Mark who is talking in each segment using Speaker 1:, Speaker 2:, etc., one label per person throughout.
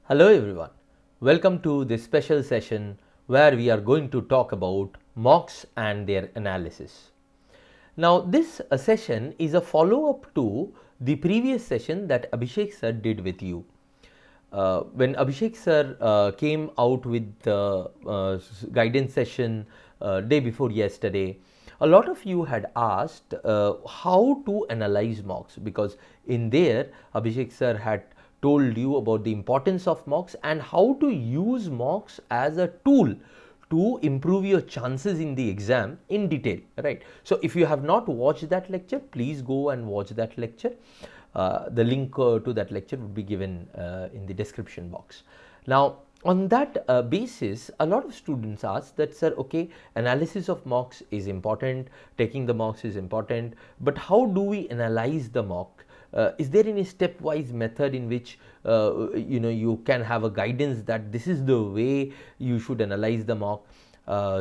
Speaker 1: Hello everyone, welcome to this special session where we are going to talk about mocks and their analysis. Now this session is a follow up to the previous session that Abhishek sir did with you. When Abhishek sir came out with the guidance session day before yesterday, a lot of you had asked how to analyze mocks, because in there Abhishek sir had told you about the importance of mocks and how to use mocks as a tool to improve your chances in the exam in detail, right? So if you have not watched that lecture, please go and watch that lecture. The link to that lecture would be given in the description box. Now on that basis, a lot of students ask that, sir, okay, analysis of mocks is important, taking the mocks is important, but how do we analyze the mock? Is there any stepwise method in which you can have a guidance that this is the way you should analyze the mock?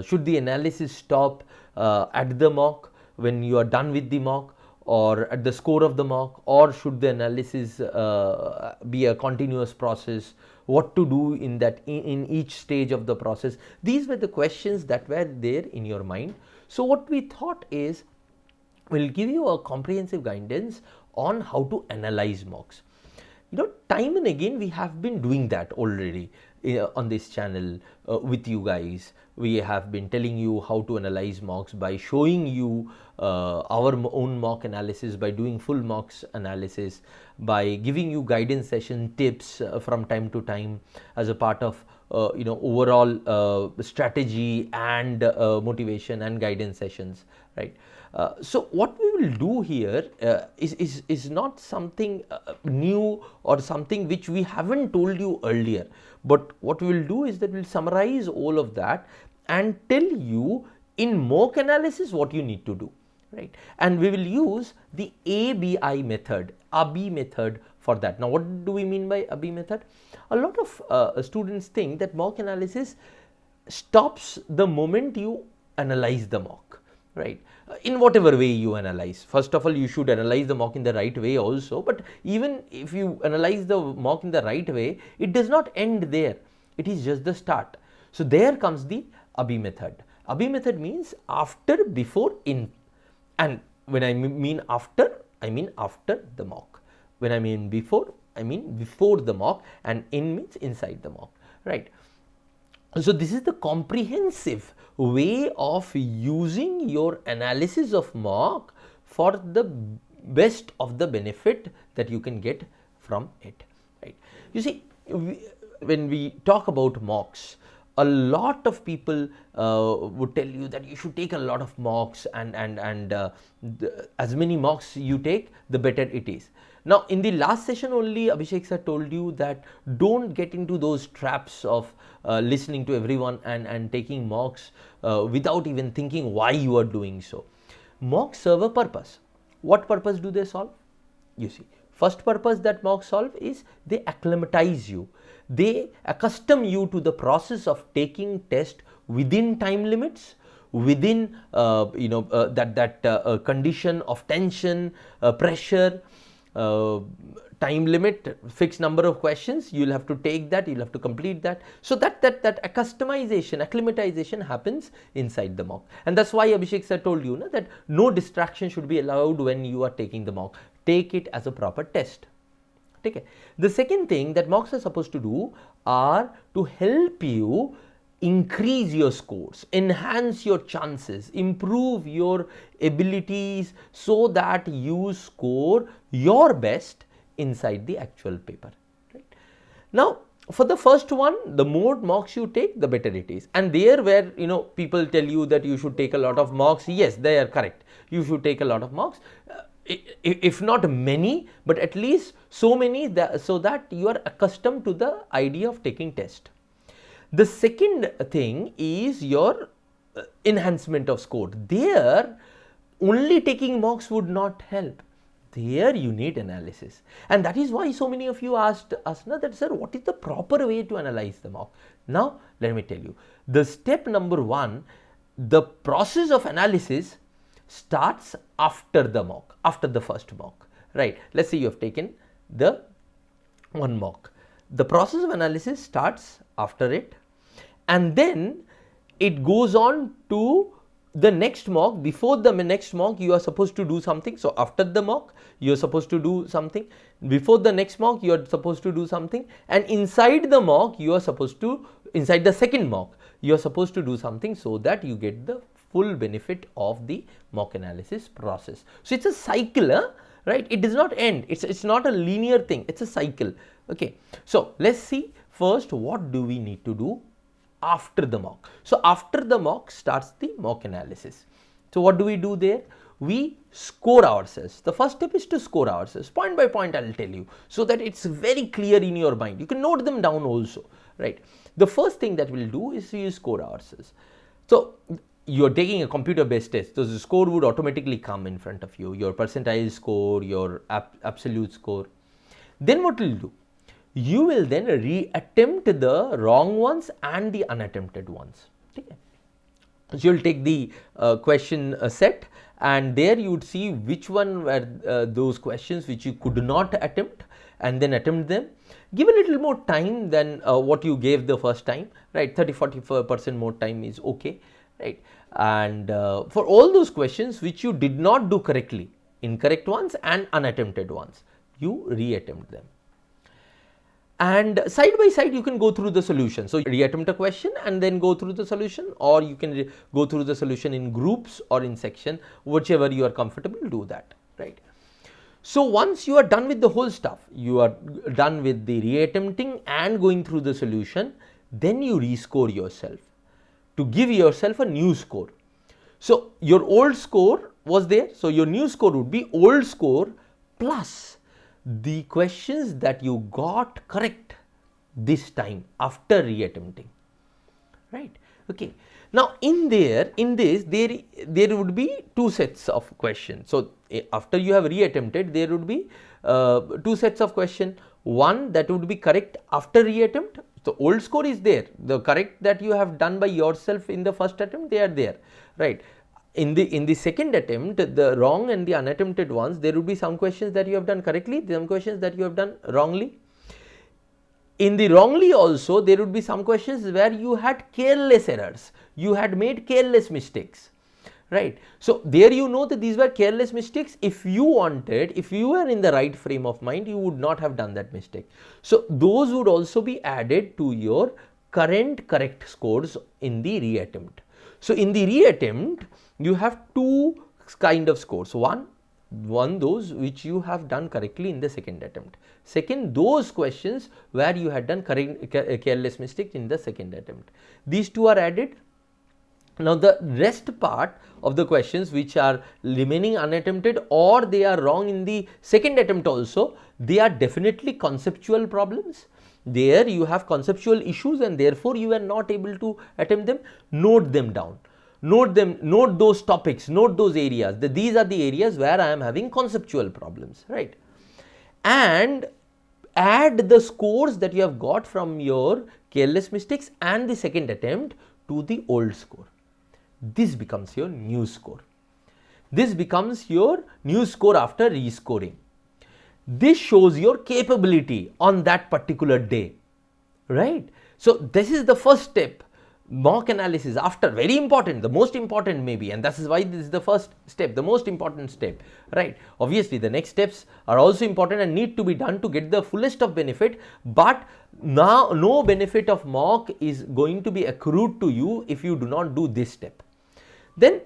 Speaker 1: Should the analysis stop at the mock when you are done with the mock, or at the score of the mock, or should the analysis be a continuous process? What to do in that in each stage of the process? These were the questions that were there in your mind. So what we thought is, we'll give you a comprehensive guidance on how to analyze mocks. Time and again we have been doing that already on this channel with you guys. We have been telling you how to analyze mocks by showing you our own mock analysis, by doing full mocks analysis, by giving you guidance session tips from time to time as a part of overall strategy and motivation and guidance sessions, right? So what we will do here is not something new or something which we haven't told you earlier, but what we will do is that we'll summarize all of that and tell you in mock analysis what you need to do, right? And we will use the ABI method, ABI method for that. Now what do we mean by ABI method? A lot of students think that mock analysis stops the moment you analyze the mock, right? In whatever way you analyze. First of all, you should analyze the mock in the right way also, but even if you analyze the mock in the right way, it does not end there. It is just the start. So there comes the ABI method. ABI method means after, before, in. And when I mean after, I mean after the mock. When I mean before, I mean before the mock, and in means inside the mock, right? So this is the comprehensive way of using your analysis of mock for the best of the benefit that you can get from it, right? You see, when we talk about mocks, a lot of people would tell you that you should take a lot of mocks, and as many mocks you take, the better it is. Now in the last session only, Abhishek sir told you that don't get into those traps of listening to everyone and taking mocks without even thinking why you are doing so. Mocks serve a purpose. What purpose do they solve? You see, first purpose that mocks solve is they acclimatize you. They accustom you to the process of taking test within time limits, within that condition of tension, pressure, time limit, fixed number of questions. You'll have to take that, you'll have to complete that. So that acclimatization happens inside the mock. And that's why Abhishek sir told you that no distraction should be allowed when you are taking the mock. Take it as a proper test. Okay. The second thing that mocks are supposed to do are to help you increase your scores, enhance your chances, improve your abilities, so that you score your best inside the actual paper, right? Now for the first one, the more mocks you take, the better it is. And there where people tell you that you should take a lot of mocks, yes, they are correct. You should take a lot of mocks, if not many, but at least so many so that you are accustomed to the idea of taking test. The second thing is your enhancement of score. There only taking mocks would not help. There you need analysis, and that is why so many of you asked us that, sir, what is the proper way to analyze the mock? Now let me tell you, the step number one, the process of analysis starts after the mock, after the first mock, right? Let's say you have taken the one mock. the process of analysis starts after it, and then it goes on to the next mock. Before the next mock you are supposed to do something. So after the mock you are supposed to do something, before the next mock you are supposed to do something, and inside the mock you are supposed to, inside the second mock you are supposed to do something, so that you get the full benefit of the mock analysis process. So it's a cycle, right? It does not end. It's not a linear thing, it's a cycle. Okay, so let's see first what do we need to do after the mock. So after the mock starts the mock analysis. So what do we do there? We score ourselves. The first step is to score ourselves. Point by point I will tell you, so that it's very clear in your mind. You can note them down also, right? The first thing that we'll do is we score ourselves. So you're taking a computer based test, so the score would automatically come in front of you, your percentile score, your absolute score. Then what will you do? You will then re-attempt the wrong ones and the unattempted ones. Okay. So you will take the question set, and there you would see which one were those questions which you could not attempt, and then attempt them. Give a little more time than what you gave the first time, right? 30-40% more time is okay, right? And for all those questions which you did not do correctly, incorrect ones and unattempted ones, you re-attempt them. And side by side you can go through the solution. So re-attempt a question and then go through the solution, or you can go through the solution in groups or in section, whichever you are comfortable, do that, right? So once you are done with the whole stuff, you are done with the re-attempting and going through the solution, then you rescore yourself to give yourself a new score. So your old score was there, so your new score would be old score plus the questions that you got correct this time after re-attempting, right? Okay. Now in this there would be two sets of questions. So after you have re-attempted, there would be two sets of question. One that would be correct after re-attempt. So old score is there, the correct that you have done by yourself in the first attempt, they are there, right? In the second attempt, the wrong and the unattempted ones, there would be some questions that you have done correctly, some questions that you have done wrongly. In the wrongly also, there would be some questions where you had careless errors, you had made careless mistakes, right? So there you know that these were careless mistakes. If you wanted, if you were in the right frame of mind, you would not have done that mistake. So those would also be added to your current correct scores in the re-attempt. So in the re-attempt, you have two kind of scores. One those which you have done correctly in the second attempt. Second, those questions where you had done careless mistake in the second attempt. These two are added. Now the rest part of the questions which are remaining unattempted, or they are wrong in the second attempt also, they are definitely conceptual problems. There you have conceptual issues and therefore you are not able to attempt them. Note them down. Note them, note those topics, note those areas. These are the areas where I am having conceptual problems, right? And add the scores that you have got from your careless mistakes and the second attempt to the old score. This becomes your new score. This becomes your new score after rescoring. This shows your capability on that particular day, right? So this is the first step. Mock analysis, after, very important, the most important maybe, and that is why this is the first step, the most important step, right? Obviously the next steps are also important and need to be done to get the fullest of benefit, but now no benefit of mock is going to be accrued to you if you do not do this step. Then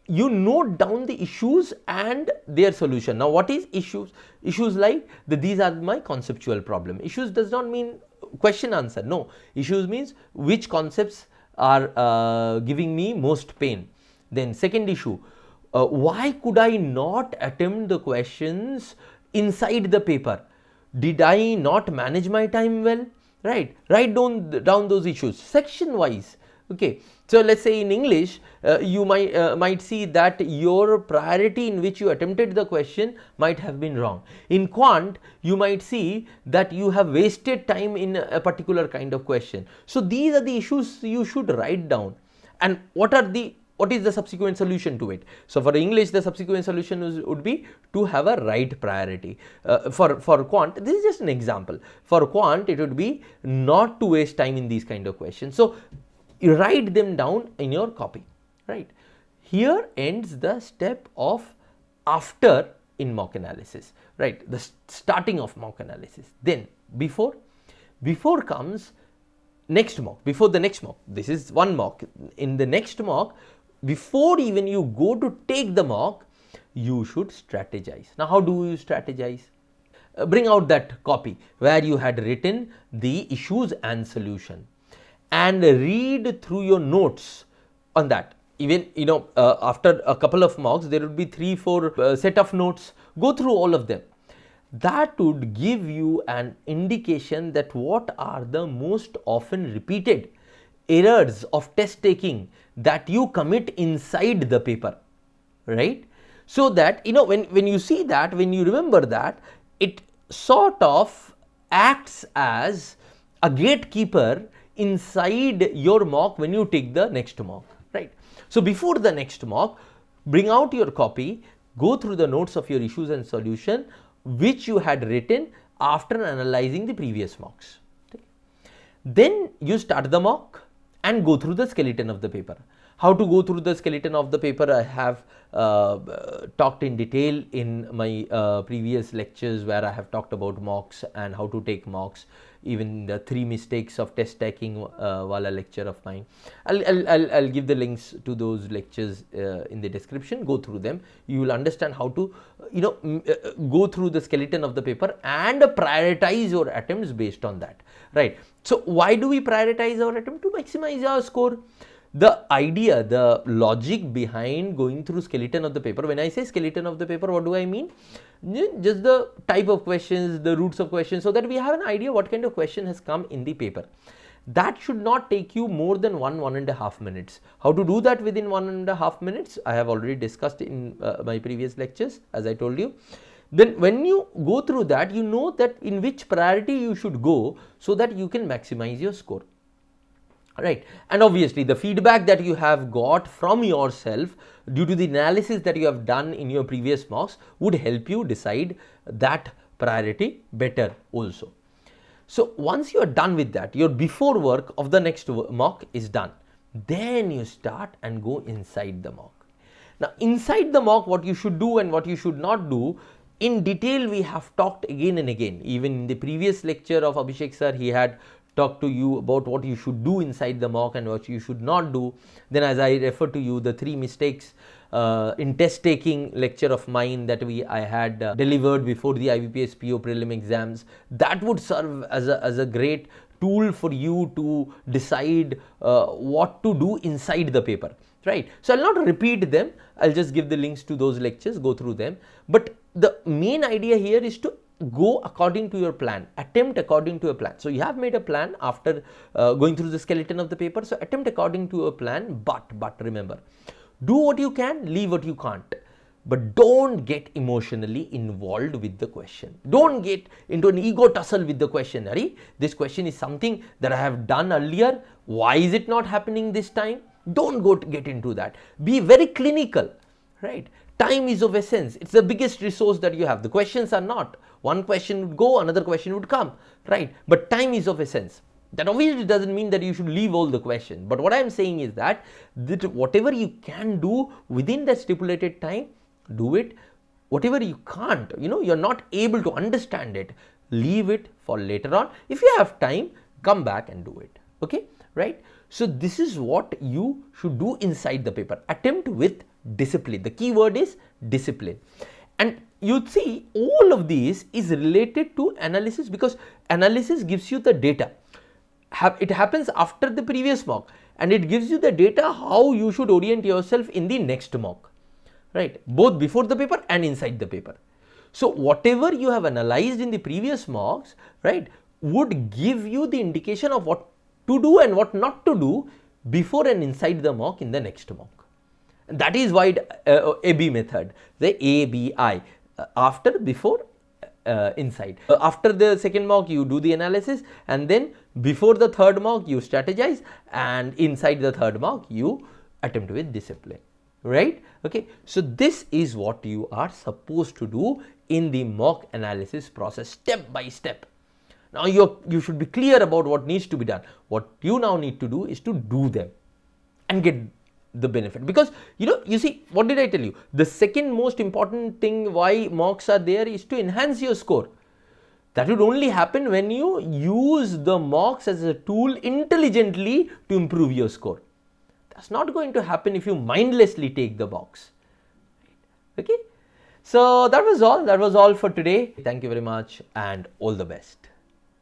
Speaker 1: you note down the issues and their solution. Now what is issues? Issues like these are my conceptual problem. Issues does not mean question answer, no. Issues means which concepts are giving me most pain. Then second issue, why could I not attempt the questions inside the paper? Did I not manage my time well, right? Write down those issues section wise. Okay, so let's say in English you might see that your priority in which you attempted the question might have been wrong. In quant you might see that you have wasted time in a particular kind of question. So these are the issues you should write down. And what are the what is the subsequent solution to it? So for English, the subsequent solution would be to have a right priority. For quant, this is just an example. For quant, it would be not to waste time in these kind of questions. So you write them down in your copy, right? Here ends the step of after in mock analysis, right? The starting of mock analysis. Then before comes next mock, before the next mock. This is one mock. In the next mock, before even you go to take the mock, you should strategize. Now how do you strategize? Bring out that copy where you had written the issues and solution and read through your notes on that. Even after a couple of mocks, there would be 3-4 set of notes. Go through all of them. That would give you an indication that what are the most often repeated errors of test taking that you commit inside the paper, right? So that when you see that, when you remember that, it sort of acts as a gatekeeper inside your mock when you take the next mock, right? So before the next mock, bring out your copy, go through the notes of your issues and solution which you had written after analyzing the previous mocks. Okay. Then you start the mock and go through the skeleton of the paper. How to go through the skeleton of the paper, I have talked in detail in my previous lectures where I have talked about mocks and how to take mocks, even the 3 mistakes of test taking wala lecture of mine. I'll give the links to those lectures in the description. Go through them. You will understand how to go through the skeleton of the paper and prioritize your attempts based on that, right? So why do we prioritize our attempt? To maximize our score. The idea, the logic behind going through skeleton of the paper, when I say skeleton of the paper, what do I mean? Just the type of questions, the roots of questions, so that we have an idea what kind of question has come in the paper. That should not take you more than 1.5 minutes. How to do that within 1.5 minutes? I have already discussed in my previous lectures, as I told you. Then when you go through that, you know that in which priority you should go so that you can maximize your score. Right, and obviously the feedback that you have got from yourself due to the analysis that you have done in your previous mocks would help you decide that priority better also. So once you are done with that, your before work of the next mock is done. Then you start and go inside the mock. Now inside the mock, what you should do and what you should not do, in detail we have talked again and again. Even in the previous lecture of Abhishek sir, he had talk to you about what you should do inside the mock and what you should not do. Then as I refer to you, the 3 mistakes in test taking lecture of mine that I had delivered before the IBPS PO prelim exams, that would serve as a great tool for you to decide what to do inside the paper, right? So I'll not repeat them, I'll just give the links to those lectures, go through them. But the main idea here is to go according to your plan, attempt according to a plan. So you have made a plan after going through the skeleton of the paper. So attempt according to a plan, but remember, do what you can, leave what you can't. But don't get emotionally involved with the question. Don't get into an ego tussle with the question. Ari, this question is something that I have done earlier. Why is it not happening this time? Don't go to get into that. Be very clinical, right? Time is of essence. It's the biggest resource that you have. The questions are not. One question would go, another question would come, right? But time is of essence. That obviously doesn't mean that you should leave all the questions. But what I am saying is that whatever you can do within the stipulated time, do it. Whatever you can't, you're not able to understand it, leave it for later on. If you have time, come back and do it. Okay, right? So this is what you should do inside the paper. Attempt with discipline. The key word is discipline. And you see, all of these is related to analysis, because analysis gives you the data. It happens after the previous mock, and it gives you the data how you should orient yourself in the next mock, right? Both before the paper and inside the paper. So whatever you have analyzed in the previous mocks, right, would give you the indication of what to do and what not to do before and inside the mock in the next mock. And that is why AB method, the ABI, after, before, inside. After the second mock, you do the analysis, and then before the third mock, you strategize, and inside the third mock, you attempt with discipline, right? Okay, so this is what you are supposed to do in the mock analysis process, step by step. Now you should be clear about what needs to be done. What you now need to do is to do them and get the benefit, because you see, what did I tell you? The second most important thing why mocks are there is to enhance your score. That would only happen when you use the mocks as a tool intelligently to improve your score. That's not going to happen if you mindlessly take the mocks. Okay, so that was all for today. Thank you very much and all the best.